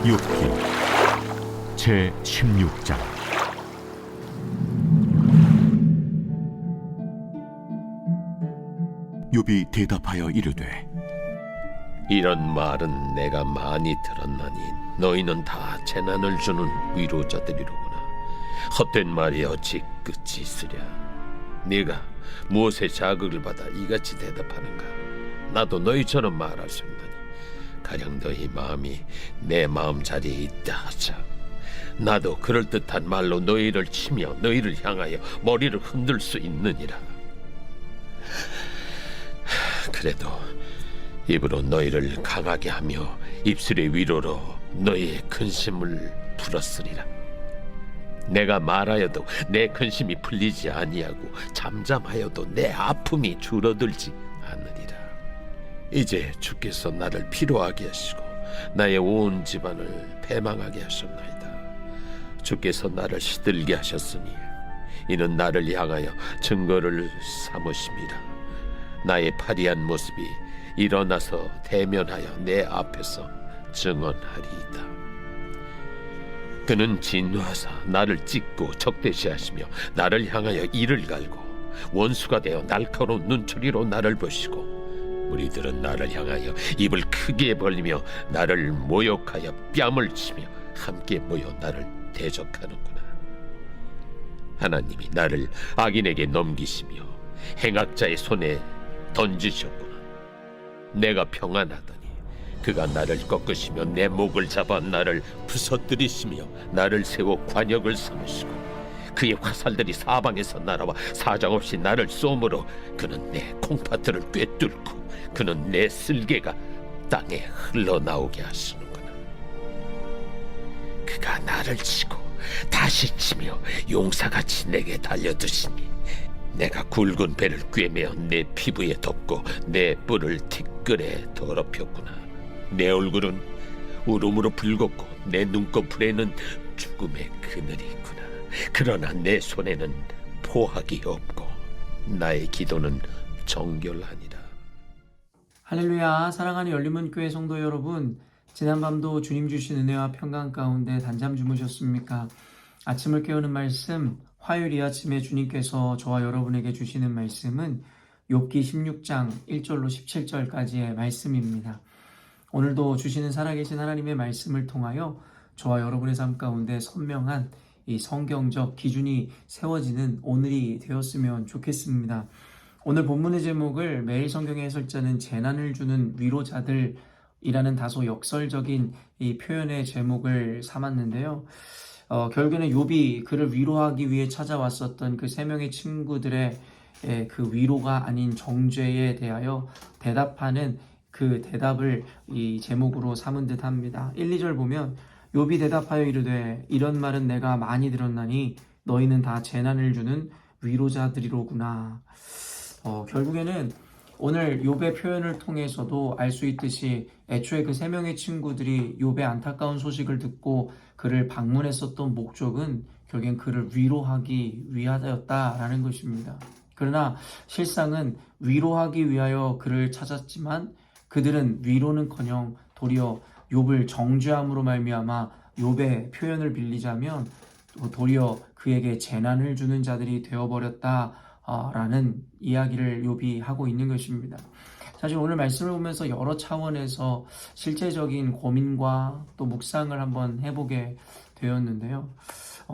욥기 제16장. 욥이 대답하여 이르되, 이런 말은 내가 많이 들었나니 너희는 다 재난을 주는 위로자들이로구나. 헛된 말이 어찌 끝이 있으랴. 네가 무엇에 자극을 받아 이같이 대답하는가? 나도 너희처럼 말할 수 있나니 가령 너희 마음이 내 마음 자리에 있다 하자. 나도 그럴듯한 말로 너희를 치며 너희를 향하여 머리를 흔들 수 있느니라. 그래도 입으로 너희를 강하게 하며 입술의 위로로 너희의 근심을 풀었으리라. 내가 말하여도 내 근심이 풀리지 아니하고 잠잠하여도 내 아픔이 줄어들지 않으리라. 이제 주께서 나를 피로하게 하시고 나의 온 집안을 패망하게 하셨나이다. 주께서 나를 시들게 하셨으니 이는 나를 향하여 증거를 삼으심이라. 나의 파리한 모습이 일어나서 대면하여 내 앞에서 증언하리이다. 그는 진노하사 나를 찢고 적대시하시며 나를 향하여 이를 갈고 원수가 되어 날카로운 눈초리로 나를 보시고 무리들은 나를 향하여 입을 크게 벌리며 나를 모욕하여 뺨을 치며 함께 모여 나를 대적하는구나. 하나님이 나를 악인에게 넘기시며 행악자의 손에 던지셨구나. 내가 평안하더니 그가 나를 꺾으시며 내 목을 잡아 나를 부서뜨리시며 나를 세워 관역을 삼으시고 그의 화살들이 사방에서 날아와 사정없이 나를 쏘므로 그는 내 콩팥들을 꿰뚫고 그는 내 쓸개가 땅에 흘러나오게 하시는구나. 그가 나를 치고 다시 치며 용사같이 내게 달려드시니 내가 굵은 배를 꿰매어 내 피부에 덮고 내 뿔을 티끌에 더럽혔구나. 내 얼굴은 울음으로 붉었고 내 눈꺼풀에는 죽음의 그늘이 있구나. 그러나 내 손에는 포악이 없고 나의 기도는 정결하니라. 할렐루야. 사랑하는 열린문교회 성도 여러분, 지난밤도 주님 주신 은혜와 평강 가운데 단잠 주무셨습니까? 아침을 깨우는 말씀, 화요일 이 아침에 주님께서 저와 여러분에게 주시는 말씀은 욥기 16장 1절로 17절까지의 말씀입니다. 오늘도 주시는 살아계신 하나님의 말씀을 통하여 저와 여러분의 삶 가운데 선명한 이 성경적 기준이 세워지는 오늘이 되었으면 좋겠습니다. 오늘 본문의 제목을 매일 성경의 해설자는 재난을 주는 위로자들이라는 다소 역설적인 이 표현의 제목을 삼았는데요. 결국에는 욥이 그를 위로하기 위해 찾아왔었던 그 세 명의 친구들의 그 위로가 아닌 정죄에 대하여 대답하는 그 대답을 이 제목으로 삼은 듯 합니다. 1, 2절 보면 욥이 대답하여 이르되 이런 말은 내가 많이 들었나니 너희는 다 재난을 주는 위로자들이로구나. 결국에는 오늘 욥의 표현을 통해서도 알 수 있듯이 애초에 그 세 명의 친구들이 욥의 안타까운 소식을 듣고 그를 방문했었던 목적은 결국엔 그를 위로하기 위하였다라는 것입니다. 그러나 실상은 위로하기 위하여 그를 찾았지만 그들은 위로는커녕 도리어 욥을 정죄함으로 말미암아 욥의 표현을 빌리자면 도리어 그에게 재난을 주는 자들이 되어버렸다라는 이야기를 욥이 하고 있는 것입니다. 사실 오늘 말씀을 보면서 여러 차원에서 실제적인 고민과 또 묵상을 한번 해보게 되었는데요.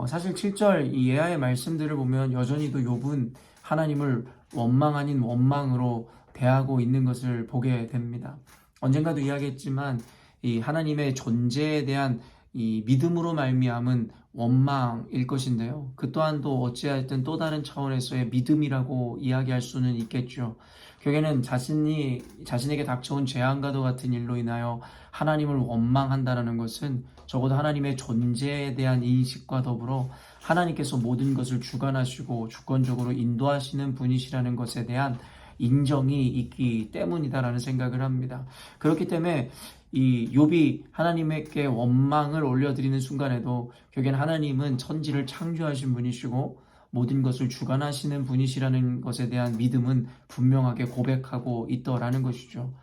사실 7절 이 예하의 말씀들을 보면 여전히도 욥은 하나님을 원망 아닌 원망으로 대하고 있는 것을 보게 됩니다. 언젠가도 이야기했지만 이 하나님의 존재에 대한 이 믿음으로 말미암은 원망일 것인데요. 그 또한도 어찌하였든 또 다른 차원에서의 믿음이라고 이야기할 수는 있겠죠. 결국에는 자신에게 닥쳐온 재앙과도 같은 일로 인하여 하나님을 원망한다는 것은 적어도 하나님의 존재에 대한 인식과 더불어 하나님께서 모든 것을 주관하시고 주권적으로 인도하시는 분이시라는 것에 대한 인정이 있기 때문이다라는 생각을 합니다. 그렇기 때문에 이 욥이 하나님께 원망을 올려드리는 순간에도 결국엔 하나님은 천지를 창조하신 분이시고 모든 것을 주관하시는 분이시라는 것에 대한 믿음은 분명하게 고백하고 있더라는 것이죠.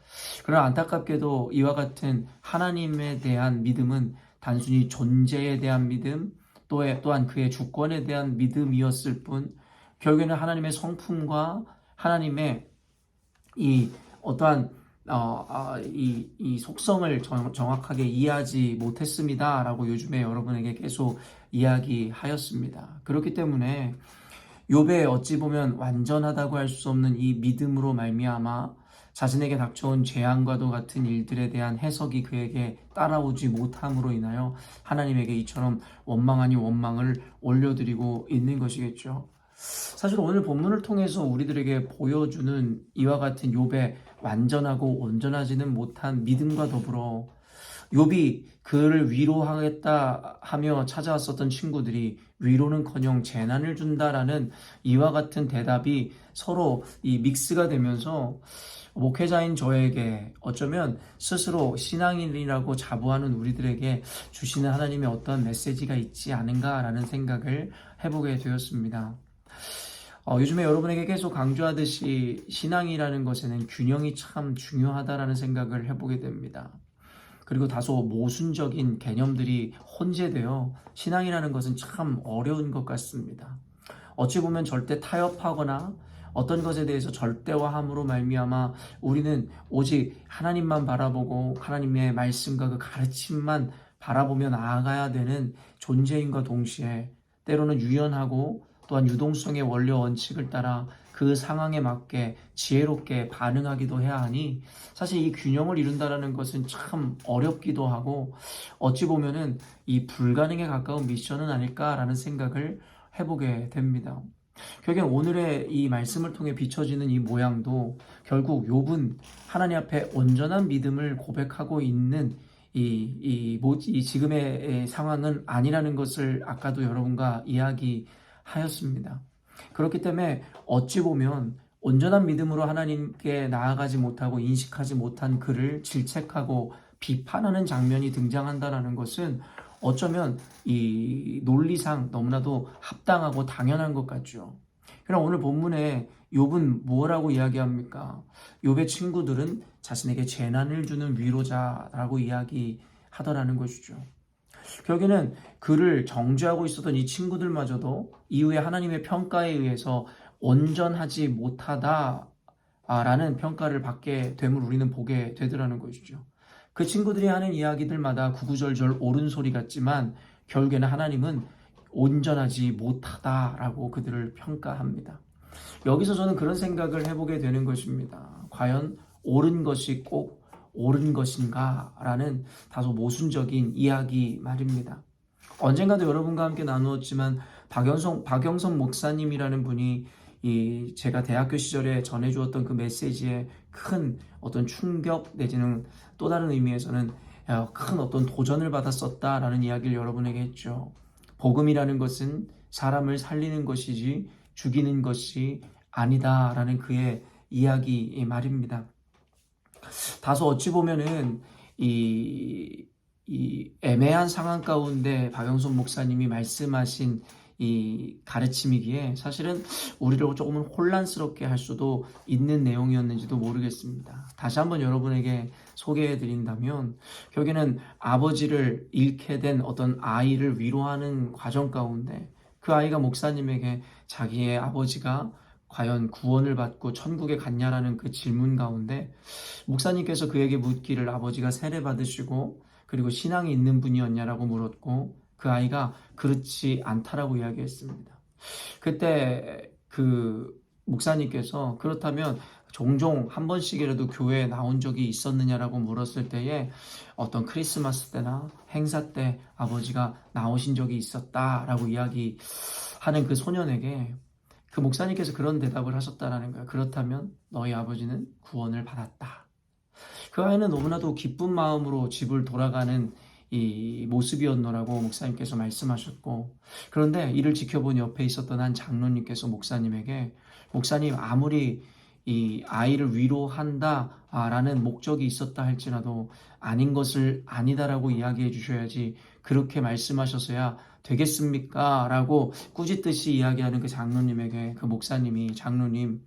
그러나 안타깝게도 이와 같은 하나님에 대한 믿음은 단순히 존재에 대한 믿음, 또한 그의 주권에 대한 믿음이었을 뿐 결국에는 하나님의 성품과 하나님의 이 어떠한 이 속성을 정확하게 이해하지 못했습니다라고 요즘에 여러분에게 계속 이야기하였습니다. 그렇기 때문에 욥의 어찌 보면 완전하다고 할 수 없는 이 믿음으로 말미암아 자신에게 닥쳐온 재앙과도 같은 일들에 대한 해석이 그에게 따라오지 못함으로 인하여 하나님에게 이처럼 원망 아닌 원망을 올려드리고 있는 것이겠죠. 사실 오늘 본문을 통해서 우리들에게 보여주는 이와 같은 욥의 완전하고 온전하지는 못한 믿음과 더불어 욥이 그를 위로하겠다 하며 찾아왔었던 친구들이 위로는커녕 재난을 준다라는 이와 같은 대답이 서로 이 믹스가 되면서 목회자인 저에게 어쩌면 스스로 신앙인이라고 자부하는 우리들에게 주시는 하나님의 어떤 메시지가 있지 않은가라는 생각을 해보게 되었습니다. 요즘에 여러분에게 계속 강조하듯이 신앙이라는 것에는 균형이 참 중요하다라는 생각을 해보게 됩니다. 그리고 다소 모순적인 개념들이 혼재되어 신앙이라는 것은 참 어려운 것 같습니다. 어찌 보면 절대 타협하거나 어떤 것에 대해서 절대화함으로 말미암아 우리는 오직 하나님만 바라보고 하나님의 말씀과 그 가르침만 바라보며 나아가야 되는 존재인과 동시에 때로는 유연하고 또한 유동성의 원리 원칙을 따라 그 상황에 맞게 지혜롭게 반응하기도 해야 하니 사실 이 균형을 이룬다는 것은 참 어렵기도 하고 어찌 보면은 이 불가능에 가까운 미션은 아닐까라는 생각을 해보게 됩니다. 결국엔 오늘의 이 말씀을 통해 비춰지는 이 모양도 결국 욥은 하나님 앞에 온전한 믿음을 고백하고 있는 이 지금의 상황은 아니라는 것을 아까도 여러분과 이야기하였습니다. 그렇기 때문에 어찌 보면 온전한 믿음으로 하나님께 나아가지 못하고 인식하지 못한 그를 질책하고 비판하는 장면이 등장한다는 것은 어쩌면 이 논리상 너무나도 합당하고 당연한 것 같죠. 그럼 오늘 본문에 욥은 뭐라고 이야기합니까? 욥의 친구들은 자신에게 재난을 주는 위로자라고 이야기하더라는 것이죠. 결국에는 그를 정죄하고 있었던 이 친구들마저도 이후에 하나님의 평가에 의해서 온전하지 못하다라는 평가를 받게 됨을 우리는 보게 되더라는 것이죠. 그 친구들이 하는 이야기들마다 구구절절 옳은 소리 같지만 결국에는 하나님은 온전하지 못하다라고 그들을 평가합니다. 여기서 저는 그런 생각을 해보게 되는 것입니다. 과연 옳은 것이 꼭 옳은 것인가? 라는 다소 모순적인 이야기 말입니다. 언젠가도 여러분과 함께 나누었지만 박영선 목사님이라는 분이 제가 대학교 시절에 전해주었던 그 메시지에 큰 어떤 충격 내지는 또 다른 의미에서는 큰 어떤 도전을 받았었다라는 이야기를 여러분에게 했죠. 복음이라는 것은 사람을 살리는 것이지 죽이는 것이 아니다라는 그의 이야기 말입니다. 다소 어찌 보면은 이 애매한 상황 가운데 박영선 목사님이 말씀하신 이 가르침이기에 사실은 우리를 조금은 혼란스럽게 할 수도 있는 내용이었는지도 모르겠습니다. 다시 한번 여러분에게 소개해 드린다면 결국에는 아버지를 잃게 된 어떤 아이를 위로하는 과정 가운데 그 아이가 목사님에게 자기의 아버지가 과연 구원을 받고 천국에 갔냐라는 그 질문 가운데 목사님께서 그에게 묻기를 아버지가 세례 받으시고 그리고 신앙이 있는 분이었냐라고 물었고 그 아이가 그렇지 않다라고 이야기했습니다. 그때 그 목사님께서 그렇다면 종종 한 번씩이라도 교회에 나온 적이 있었느냐라고 물었을 때에 어떤 크리스마스 때나 행사 때 아버지가 나오신 적이 있었다라고 이야기하는 그 소년에게 그 목사님께서 그런 대답을 하셨다라는 거예요. 그렇다면 너희 아버지는 구원을 받았다. 그 아이는 너무나도 기쁜 마음으로 집을 돌아가는 이 모습이었노라고 목사님께서 말씀하셨고 그런데 이를 지켜본 옆에 있었던 한 장로님께서 목사님에게 목사님 아무리 이 아이를 위로한다라는 목적이 있었다 할지라도 아닌 것을 아니다라고 이야기해 주셔야지 그렇게 말씀하셔서야 되겠습니까? 라고 꾸짖듯이 이야기하는 그 장로님에게 그 목사님이 장로님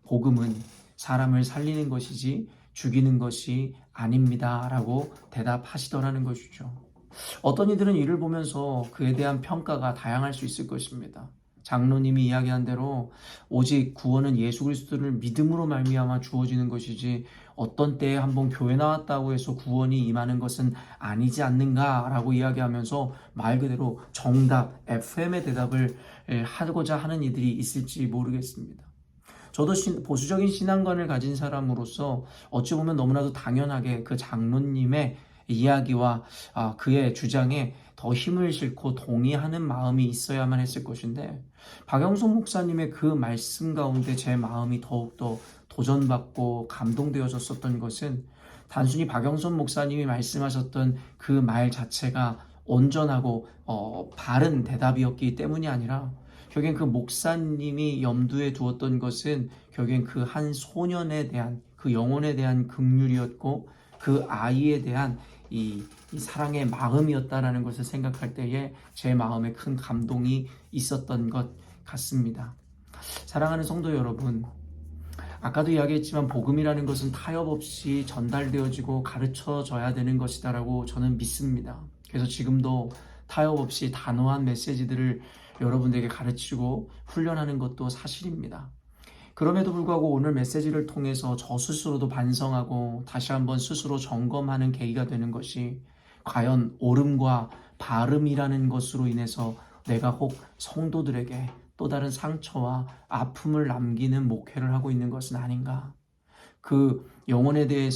복음은 사람을 살리는 것이지 죽이는 것이 아닙니다 라고 대답하시더라는 것이죠. 어떤 이들은 이를 보면서 그에 대한 평가가 다양할 수 있을 것입니다. 장로님이 이야기한 대로 오직 구원은 예수 그리스도를 믿음으로 말미암아 주어지는 것이지 어떤 때에 한번 교회 나왔다고 해서 구원이 임하는 것은 아니지 않는가라고 이야기하면서 말 그대로 정답, FM의 대답을 하고자 하는 이들이 있을지 모르겠습니다. 저도 보수적인 신앙관을 가진 사람으로서 어찌 보면 너무나도 당연하게 그 장로님의 이야기와 그의 주장에 더 힘을 싣고 동의하는 마음이 있어야만 했을 것인데, 박영선 목사님의 그 말씀 가운데 제 마음이 더욱더 도전받고 감동되어졌었던 것은 단순히 박영선 목사님이 말씀하셨던 그 말 자체가 온전하고 바른 대답이었기 때문이 아니라, 결국엔 그 목사님이 염두에 두었던 것은 결국엔 그 한 소년에 대한, 그 영혼에 대한 긍휼이었고 그 아이에 대한 이 사랑의 마음이었다라는 것을 생각할 때에 제 마음에 큰 감동이 있었던 것 같습니다. 사랑하는 성도 여러분, 아까도 이야기했지만 복음이라는 것은 타협 없이 전달되어지고 가르쳐져야 되는 것이다라고 저는 믿습니다. 그래서 지금도 타협 없이 단호한 메시지들을 여러분들에게 가르치고 훈련하는 것도 사실입니다. 그럼에도 불구하고 오늘 메시지를 통해서 저 스스로도 반성하고 다시 한번 스스로 점검하는 계기가 되는 것이, 과연 옳음과 바름이라는 것으로 인해서 내가 혹 성도들에게 또 다른 상처와 아픔을 남기는 목회를 하고 있는 것은 아닌가. 그 영혼에게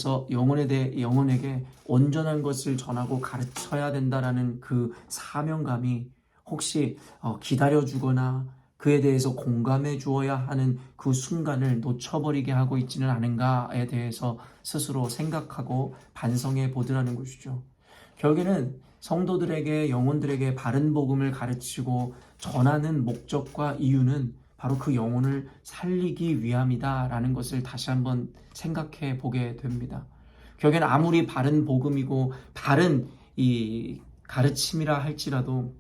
온전한 것을 전하고 가르쳐야 된다라는 그 사명감이 혹시 기다려주거나 그에 대해서 공감해 주어야 하는 그 순간을 놓쳐버리게 하고 있지는 않은가에 대해서 스스로 생각하고 반성해 보더라는 것이죠. 결국에는 성도들에게, 영혼들에게 바른 복음을 가르치고 전하는 목적과 이유는 바로 그 영혼을 살리기 위함이다라는 것을 다시 한번 생각해 보게 됩니다. 결국에는 아무리 바른 복음이고 바른 이 가르침이라 할지라도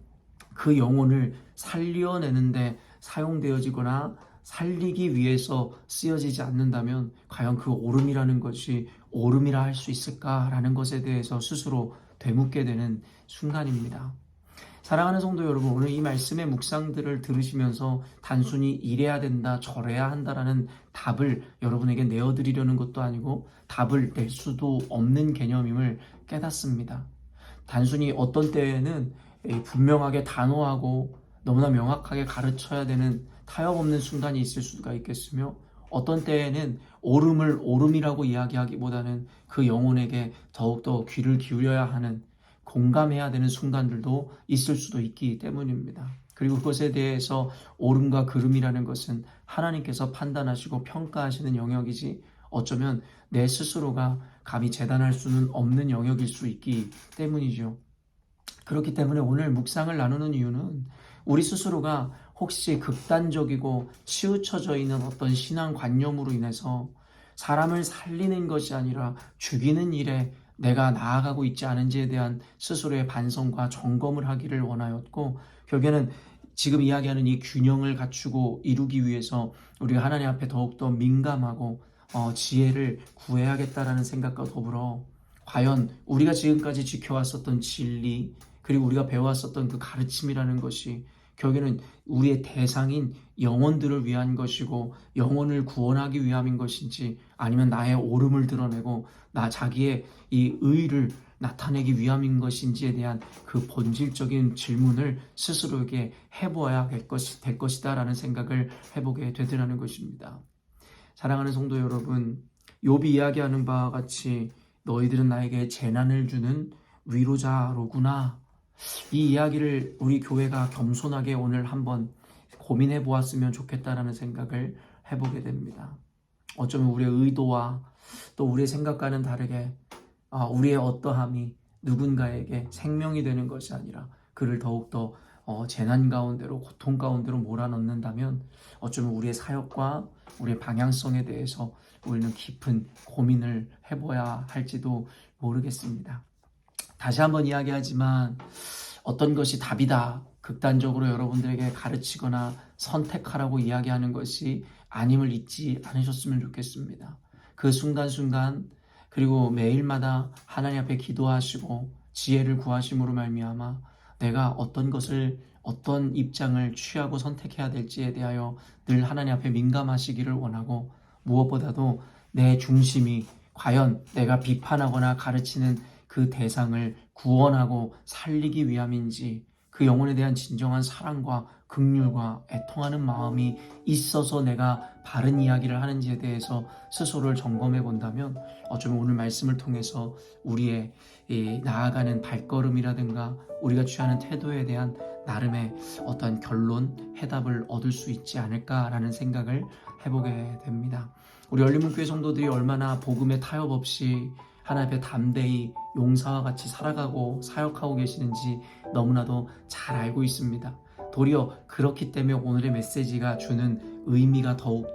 그 영혼을 살려내는데 사용되어지거나 살리기 위해서 쓰여지지 않는다면 과연 그 옳음이라는 것이 옳음이라 할 수 있을까라는 것에 대해서 스스로 되묻게 되는 순간입니다. 사랑하는 성도 여러분, 오늘 이 말씀의 묵상들을 들으시면서 단순히 이래야 된다, 저래야 한다라는 답을 여러분에게 내어드리려는 것도 아니고 답을 낼 수도 없는 개념임을 깨닫습니다. 단순히 어떤 때에는 분명하게 단호하고 너무나 명확하게 가르쳐야 되는 타협 없는 순간이 있을 수가 있겠으며, 어떤 때에는 옳음을 옳음이라고 이야기하기보다는 그 영혼에게 더욱더 귀를 기울여야 하는, 공감해야 되는 순간들도 있을 수도 있기 때문입니다. 그리고 그것에 대해서 옳음과 그름이라는 것은 하나님께서 판단하시고 평가하시는 영역이지 어쩌면 내 스스로가 감히 재단할 수는 없는 영역일 수 있기 때문이죠. 그렇기 때문에 오늘 묵상을 나누는 이유는 우리 스스로가 혹시 극단적이고 치우쳐져 있는 어떤 신앙관념으로 인해서 사람을 살리는 것이 아니라 죽이는 일에 내가 나아가고 있지 않은지에 대한 스스로의 반성과 점검을 하기를 원하였고, 결국에는 지금 이야기하는 이 균형을 갖추고 이루기 위해서 우리가 하나님 앞에 더욱더 민감하고 지혜를 구해야겠다라는 생각과 더불어 과연 우리가 지금까지 지켜왔었던 진리, 그리고 우리가 배워왔었던 그 가르침이라는 것이 결국에는 우리의 대상인 영혼들을 위한 것이고 영혼을 구원하기 위함인 것인지, 아니면 나의 옳음을 드러내고 나 자기의 이 의를 나타내기 위함인 것인지에 대한 그 본질적인 질문을 스스로에게 해보아야 될 것이다 라는 생각을 해보게 되더라는 것입니다. 사랑하는 성도 여러분, 욥이 이야기하는 바와 같이 너희들은 나에게 재난을 주는 위로자로구나. 이 이야기를 우리 교회가 겸손하게 오늘 한번 고민해 보았으면 좋겠다라는 생각을 해보게 됩니다. 어쩌면 우리의 의도와 또 우리의 생각과는 다르게 우리의 어떠함이 누군가에게 생명이 되는 것이 아니라 그를 더욱더 재난 가운데로, 고통 가운데로 몰아넣는다면 어쩌면 우리의 사역과 우리의 방향성에 대해서 우리는 깊은 고민을 해봐야 할지도 모르겠습니다. 다시 한번 이야기하지만 어떤 것이 답이다, 극단적으로 여러분들에게 가르치거나 선택하라고 이야기하는 것이 아님을 잊지 않으셨으면 좋겠습니다. 그 순간순간, 그리고 매일마다 하나님 앞에 기도하시고 지혜를 구하심으로 말미암아 내가 어떤 것을 어떤 입장을 취하고 선택해야 될지에 대하여 늘 하나님 앞에 민감하시기를 원하고, 무엇보다도 내 중심이 과연 내가 비판하거나 가르치는 그 대상을 구원하고 살리기 위함인지, 그 영혼에 대한 진정한 사랑과 긍휼과 애통하는 마음이 있어서 내가 바른 이야기를 하는지에 대해서 스스로를 점검해 본다면, 어쩌면 오늘 말씀을 통해서 우리의 나아가는 발걸음이라든가 우리가 취하는 태도에 대한 나름의 어떤 결론, 해답을 얻을 수 있지 않을까라는 생각을 해보게 됩니다. 우리 열린문교회 성도들이 얼마나 복음의 타협 없이 하나님 앞에 담대히 용사와 같이 살아가고 사역하고 계시는지 너무나도 잘 알고 있습니다. 도리어 그렇기 때문에 오늘의 메시지가 주는 의미가 더욱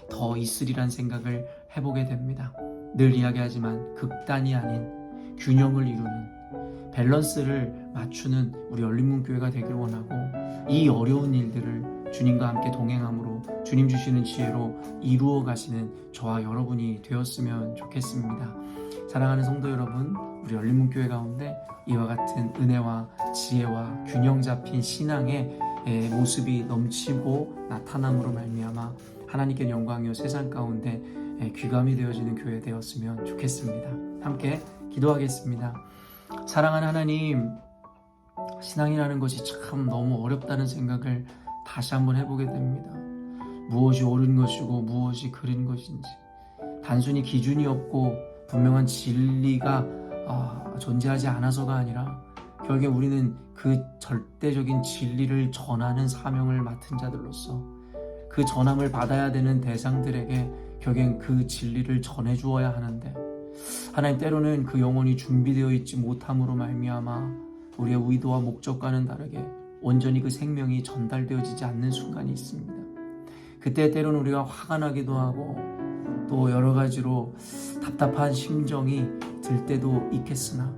더 있으리란 생각을 해보게 됩니다. 늘 이야기하지만 극단이 아닌 균형을 이루는, 밸런스를 맞추는 우리 열린문교회가 되기를 원하고, 이 어려운 일들을 주님과 함께 동행함으로 주님 주시는 지혜로 이루어 가시는 저와 여러분이 되었으면 좋겠습니다. 사랑하는 성도 여러분, 우리 열린문교회 가운데 이와 같은 은혜와 지혜와 균형 잡힌 신앙의 모습이 넘치고 나타남으로 말미암아 하나님께 영광이요 세상 가운데 귀감이 되어지는 교회 되었으면 좋겠습니다. 함께 기도하겠습니다. 사랑하는 하나님, 신앙이라는 것이 참 너무 어렵다는 생각을 다시 한번 해보게 됩니다. 무엇이 옳은 것이고 무엇이 그른 것인지, 단순히 기준이 없고 분명한 진리가 존재하지 않아서가 아니라 결국에 우리는 그 절대적인 진리를 전하는 사명을 맡은 자들로서 그 전함을 받아야 되는 대상들에게 결국엔 그 진리를 전해주어야 하는데, 하나님, 때로는 그 영혼이 준비되어 있지 못함으로 말미암아 우리의 의도와 목적과는 다르게 온전히 그 생명이 전달되어지지 않는 순간이 있습니다. 그때 때로는 우리가 화가 나기도 하고 또 여러 가지로 답답한 심정이 들 때도 있겠으나,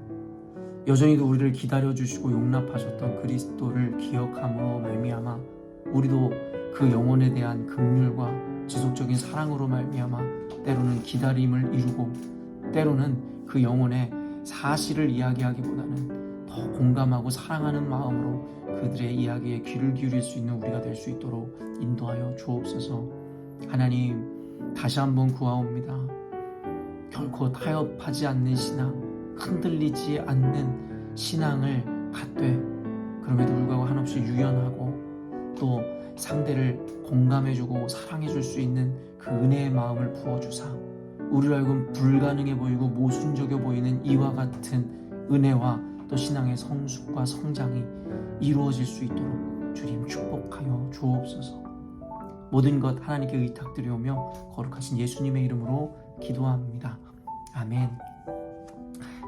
여전히도 우리를 기다려주시고 용납하셨던 그리스도를 기억함으로 말미암아 우리도 그 영혼에 대한 긍휼과 지속적인 사랑으로 말미암아 때로는 기다림을 이루고, 때로는 그 영혼의 사실을 이야기하기보다는 더 공감하고 사랑하는 마음으로 그들의 이야기에 귀를 기울일 수 있는 우리가 될 수 있도록 인도하여 주옵소서. 하나님, 다시 한번 구하옵니다. 결코 타협하지 않는 신앙, 흔들리지 않는 신앙을 갖되 그럼에도 불구하고 한없이 유연하고 또 상대를 공감해주고 사랑해줄 수 있는 그 은혜의 마음을 부어주사 우리로 하여금 불가능해 보이고 모순적이어 보이는 이와 같은 은혜와 또 신앙의 성숙과 성장이 이루어질 수 있도록 주님 축복하여 주옵소서. 모든 것 하나님께 의탁드리오며 거룩하신 예수님의 이름으로 기도합니다. 아멘.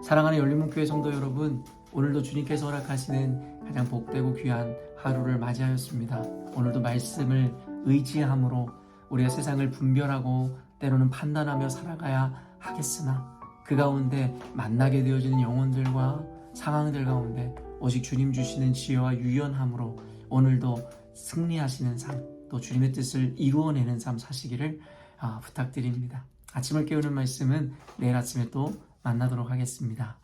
사랑하는 열린문교회 성도 여러분, 오늘도 주님께서 허락하시는 가장 복되고 귀한 하루를 맞이하였습니다. 오늘도 말씀을 의지함으로 우리가 세상을 분별하고 때로는 판단하며 살아가야 하겠으나, 그 가운데 만나게 되어지는 영혼들과 상황들 가운데 오직 주님 주시는 지혜와 유연함으로 오늘도 승리하시는 삶, 또 주님의 뜻을 이루어내는 삶 사시기를 부탁드립니다. 아침을 깨우는 말씀은 내일 아침에 또 만나도록 하겠습니다.